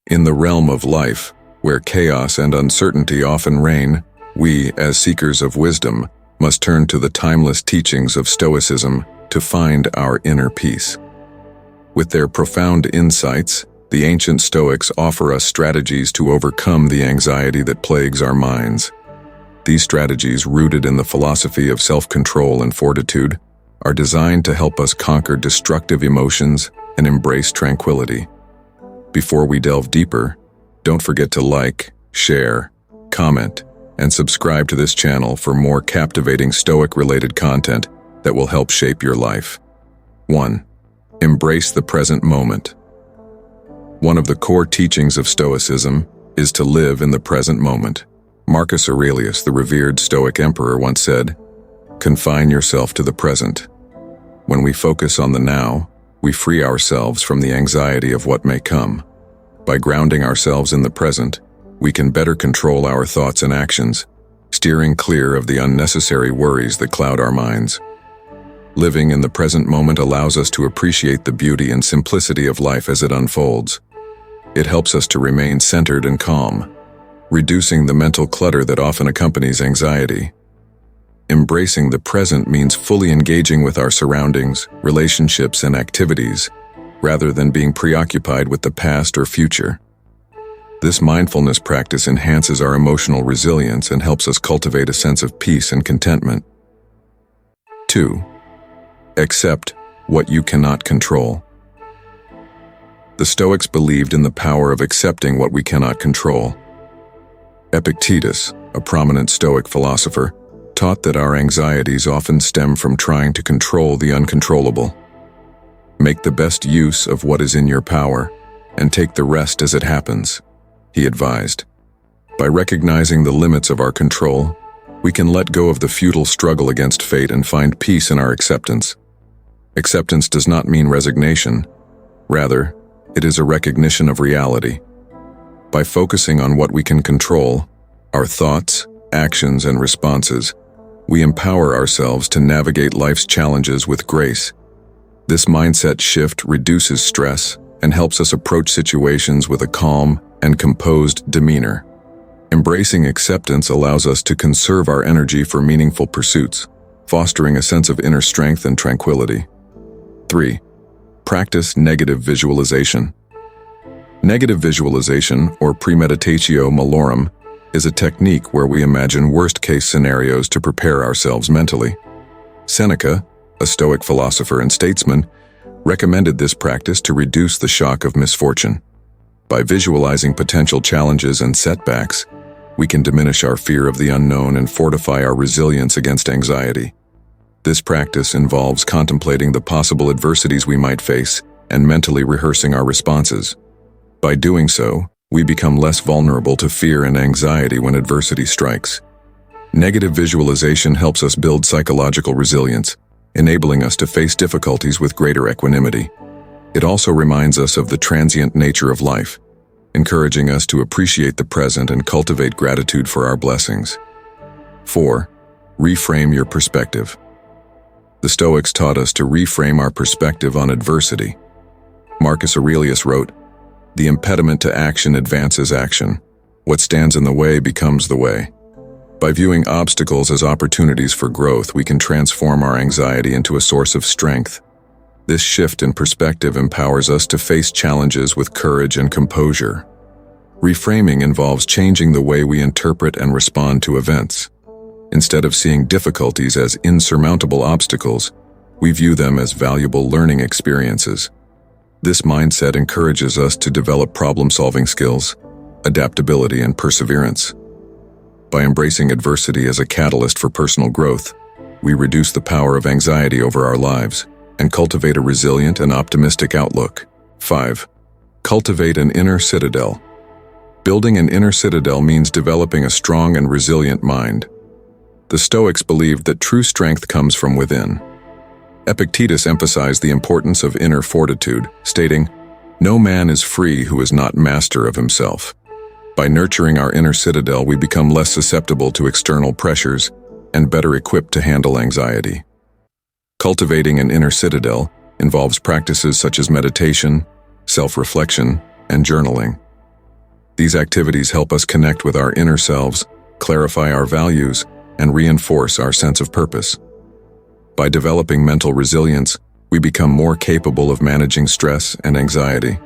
In the realm of life, where chaos and uncertainty often reign, we, as seekers of wisdom, must turn to the timeless teachings of Stoicism to find our inner peace. With their profound insights, the ancient Stoics offer us strategies to overcome the anxiety that plagues our minds. These strategies, rooted in the philosophy of self-control and fortitude, are designed to help us conquer destructive emotions and embrace tranquility. Before we delve deeper, don't forget to like, share, comment, and subscribe to this channel for more captivating Stoic-related content that will help shape your life. 1. Embrace the present moment. One of the core teachings of Stoicism is to live in the present moment. Marcus Aurelius, the revered Stoic emperor, once said, "Confine yourself to the present." When we focus on the now, we free ourselves from the anxiety of what may come. By grounding ourselves in the present, we can better control our thoughts and actions, steering clear of the unnecessary worries that cloud our minds. Living in the present moment allows us to appreciate the beauty and simplicity of life as it unfolds. It helps us to remain centered and calm, reducing the mental clutter that often accompanies anxiety. Embracing the present means fully engaging with our surroundings, relationships, and activities, rather than being preoccupied with the past or future. This mindfulness practice enhances our emotional resilience and helps us cultivate a sense of peace and contentment. 2. Accept what you cannot control. The Stoics believed in the power of accepting what we cannot control. Epictetus, a prominent Stoic philosopher, taught that our anxieties often stem from trying to control the uncontrollable. Make the best use of what is in your power, and take the rest as it happens, he advised. By recognizing the limits of our control, we can let go of the futile struggle against fate and find peace in our acceptance. Acceptance does not mean resignation. Rather, it is a recognition of reality. By focusing on what we can control, our thoughts, actions, and responses, we empower ourselves to navigate life's challenges with grace. This mindset shift reduces stress and helps us approach situations with a calm and composed demeanor. Embracing acceptance allows us to conserve our energy for meaningful pursuits, fostering a sense of inner strength and tranquility. 3. Practice negative visualization. Negative visualization, or premeditatio malorum, is a technique where we imagine worst-case scenarios to prepare ourselves mentally. Seneca, a Stoic philosopher and statesman, recommended this practice to reduce the shock of misfortune. By visualizing potential challenges and setbacks, we can diminish our fear of the unknown and fortify our resilience against anxiety. This practice involves contemplating the possible adversities we might face and mentally rehearsing our responses. By doing so, we become less vulnerable to fear and anxiety when adversity strikes. Negative visualization helps us build psychological resilience, enabling us to face difficulties with greater equanimity. It also reminds us of the transient nature of life, encouraging us to appreciate the present and cultivate gratitude for our blessings. 4. Reframe your perspective. The Stoics taught us to reframe our perspective on adversity. Marcus Aurelius wrote, "The impediment to action advances action. What stands in the way becomes the way." By viewing obstacles as opportunities for growth, we can transform our anxiety into a source of strength. This shift in perspective empowers us to face challenges with courage and composure. Reframing involves changing the way we interpret and respond to events. Instead of seeing difficulties as insurmountable obstacles, we view them as valuable learning experiences. This mindset encourages us to develop problem-solving skills, adaptability, and perseverance. By embracing adversity as a catalyst for personal growth, we reduce the power of anxiety over our lives and cultivate a resilient and optimistic outlook. 5. Cultivate an inner citadel. Building an inner citadel means developing a strong and resilient mind. The Stoics believed that true strength comes from within. Epictetus emphasized the importance of inner fortitude, stating, "No man is free who is not master of himself." By nurturing our inner citadel, we become less susceptible to external pressures and better equipped to handle anxiety. Cultivating an inner citadel involves practices such as meditation, self-reflection, and journaling. These activities help us connect with our inner selves, clarify our values, and reinforce our sense of purpose. By developing mental resilience, we become more capable of managing stress and anxiety.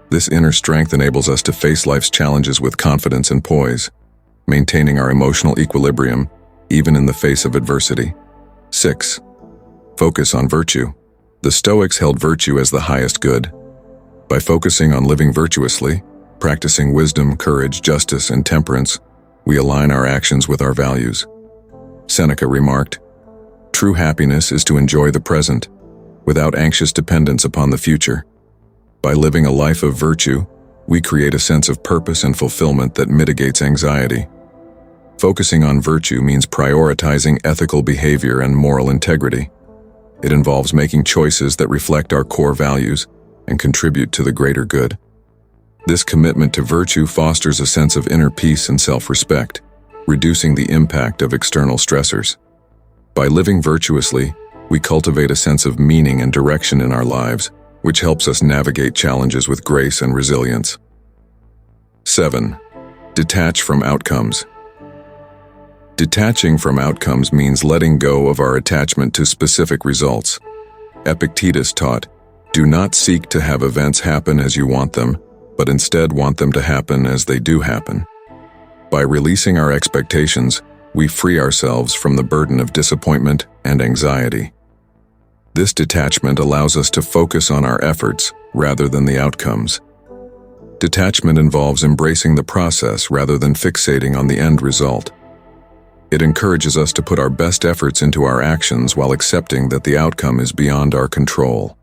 This inner strength enables us to face life's challenges with confidence and poise, maintaining our emotional equilibrium even in the face of adversity. 6. Focus on virtue. The Stoics held virtue as the highest good. By focusing on living virtuously, practicing wisdom, courage, justice, and temperance, we align our actions with our values. Seneca remarked, "True happiness is to enjoy the present, without anxious dependence upon the future." By living a life of virtue, we create a sense of purpose and fulfillment that mitigates anxiety. Focusing on virtue means prioritizing ethical behavior and moral integrity. It involves making choices that reflect our core values and contribute to the greater good. This commitment to virtue fosters a sense of inner peace and self-respect, reducing the impact of external stressors. By living virtuously, we cultivate a sense of meaning and direction in our lives, which helps us navigate challenges with grace and resilience. 7. Detach from outcomes. Detaching from outcomes means letting go of our attachment to specific results. Epictetus taught, "Do not seek to have events happen as you want them, but instead want them to happen as they do happen." By releasing our expectations, we free ourselves from the burden of disappointment and anxiety. This detachment allows us to focus on our efforts rather than the outcomes. Detachment involves embracing the process rather than fixating on the end result. It encourages us to put our best efforts into our actions while accepting that the outcome is beyond our control.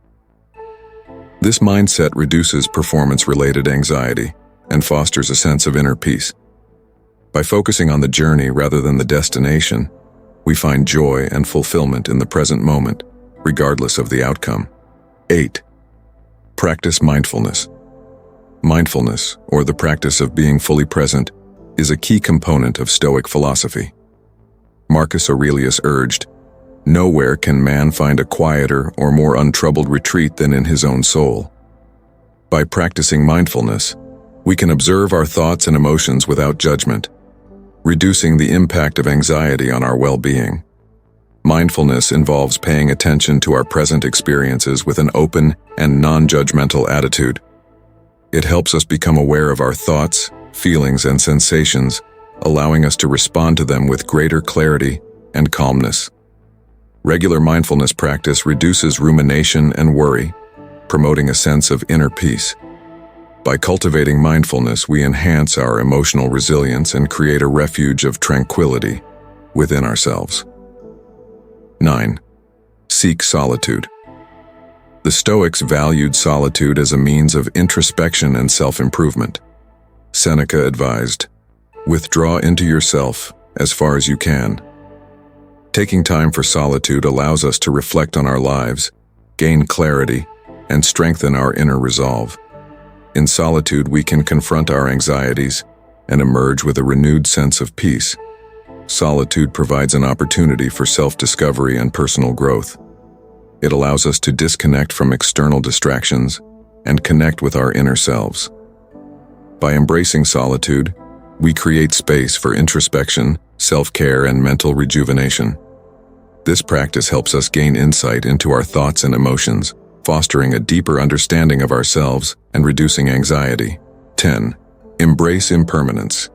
This mindset reduces performance-related anxiety and fosters a sense of inner peace. By focusing on the journey rather than the destination, we find joy and fulfillment in the present moment, regardless of the outcome. 8. Practice mindfulness. Mindfulness, or the practice of being fully present, is a key component of Stoic philosophy. Marcus Aurelius urged, "Nowhere can man find a quieter or more untroubled retreat than in his own soul." By practicing mindfulness, we can observe our thoughts and emotions without judgment, reducing the impact of anxiety on our well-being. Mindfulness involves paying attention to our present experiences with an open and non-judgmental attitude. It helps us become aware of our thoughts, feelings, and sensations, allowing us to respond to them with greater clarity and calmness. Regular mindfulness practice reduces rumination and worry, promoting a sense of inner peace. By cultivating mindfulness, we enhance our emotional resilience and create a refuge of tranquility within ourselves. 9. Seek solitude. The Stoics valued solitude as a means of introspection and self-improvement. Seneca advised, "Withdraw into yourself as far as you can." Taking time for solitude allows us to reflect on our lives, gain clarity, and strengthen our inner resolve. In solitude, we can confront our anxieties and emerge with a renewed sense of peace. Solitude provides an opportunity for self-discovery and personal growth. It allows us to disconnect from external distractions and connect with our inner selves. By embracing solitude, we create space for introspection, self-care, and mental rejuvenation. This practice helps us gain insight into our thoughts and emotions, fostering a deeper understanding of ourselves and reducing anxiety. 10. Embrace impermanence.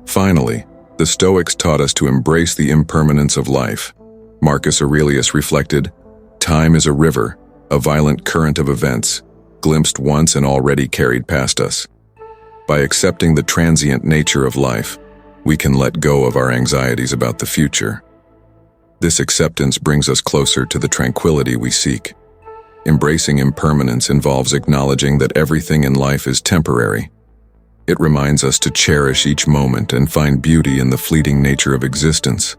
Finally, the Stoics taught us to embrace the impermanence of life. Marcus Aurelius reflected, "Time is a river, a violent current of events, glimpsed once and already carried past us." By accepting the transient nature of life, we can let go of our anxieties about the future. This acceptance brings us closer to the tranquility we seek. Embracing impermanence involves acknowledging that everything in life is temporary. It reminds us to cherish each moment and find beauty in the fleeting nature of existence.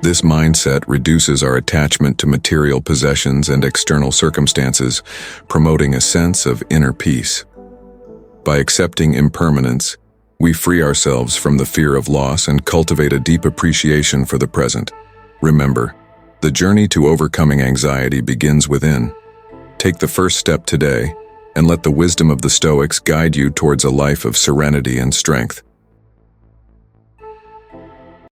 This mindset reduces our attachment to material possessions and external circumstances, promoting a sense of inner peace. By accepting impermanence, we free ourselves from the fear of loss and cultivate a deep appreciation for the present. Remember, the journey to overcoming anxiety begins within. Take the first step today and let the wisdom of the Stoics guide you towards a life of serenity and strength.